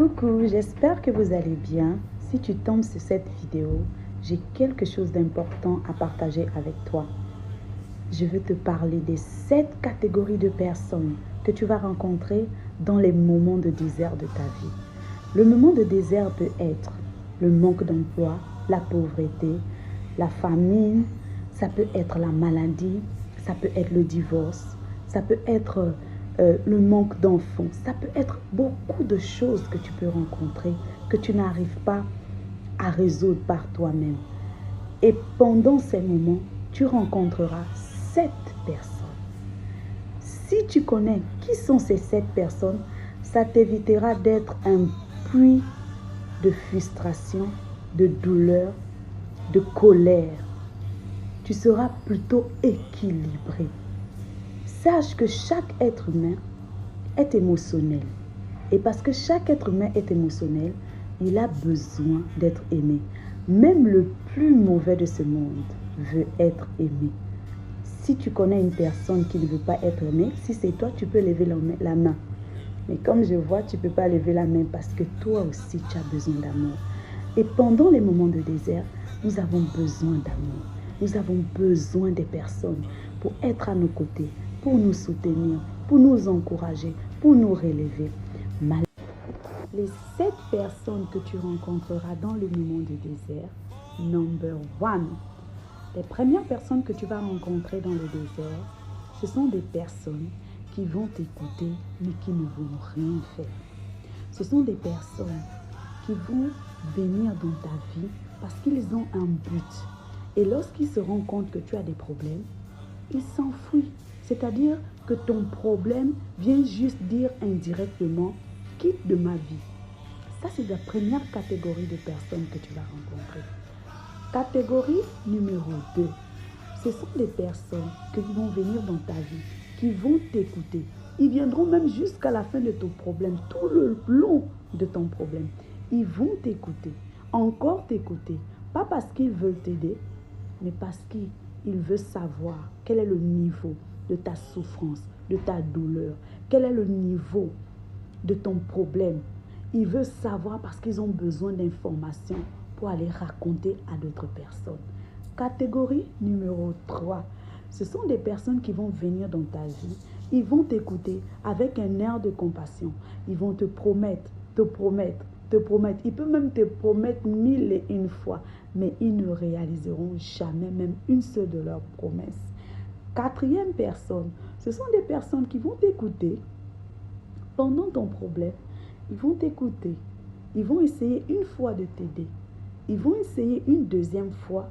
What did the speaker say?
Coucou, j'espère que vous allez bien. Si tu tombes sur cette vidéo, j'ai quelque chose d'important à partager avec toi. Je veux te parler des 7 catégories de personnes que tu vas rencontrer dans les moments de désert de ta vie. Le moment de désert peut être le manque d'emploi, la pauvreté, la famine, ça peut être la maladie, ça peut être le divorce, ça peut être le manque d'enfants, ça peut être beaucoup de choses que tu peux rencontrer, que tu n'arrives pas à résoudre par toi-même. Et pendant ces moments, tu rencontreras 7 personnes. Si tu connais qui sont ces 7 personnes, ça t'évitera d'être un puits de frustration, de douleur, de colère. Tu seras plutôt équilibré. Sache que chaque être humain est émotionnel. Et parce que chaque être humain est émotionnel, il a besoin d'être aimé. Même le plus mauvais de ce monde veut être aimé. Si tu connais une personne qui ne veut pas être aimée, si c'est toi, tu peux lever la main. Mais comme je vois, tu ne peux pas lever la main parce que toi aussi, tu as besoin d'amour. Et pendant les moments de désert, nous avons besoin d'amour. Nous avons besoin des personnes pour être à nos côtés, pour nous soutenir, pour nous encourager, pour nous relever. Les 7 personnes que tu rencontreras dans le moment du désert, number 1. Les premières personnes que tu vas rencontrer dans le désert, ce sont des personnes qui vont t'écouter mais qui ne vont rien faire. Ce sont des personnes qui vont venir dans ta vie parce qu'ils ont un but. Et lorsqu'ils se rendent compte que tu as des problèmes, ils s'enfuient. C'est-à-dire que ton problème vient juste dire indirectement « quitte de ma vie ». Ça, c'est la première catégorie de personnes que tu vas rencontrer. Catégorie numéro 2. Ce sont des personnes qui vont venir dans ta vie, qui vont t'écouter. Ils viendront même jusqu'à la fin de ton problème, tout le long de ton problème. Ils vont t'écouter, encore t'écouter. Pas parce qu'ils veulent t'aider, mais parce qu'ils veulent savoir quel est le niveau de ta souffrance, de ta douleur, quel est le niveau de ton problème. Ils veulent savoir parce qu'ils ont besoin d'informations pour aller raconter à d'autres personnes. Catégorie numéro 3. Ce sont des personnes qui vont venir dans ta vie. Ils vont t'écouter avec un air de compassion. Ils vont te promettre, te promettre, te promettre. Ils peuvent même te promettre 1001 fois, mais ils ne réaliseront jamais même une seule de leurs promesses. 4e personne, ce sont des personnes qui vont t'écouter pendant ton problème. Ils vont t'écouter. Ils vont essayer une fois de t'aider. Ils vont essayer une deuxième fois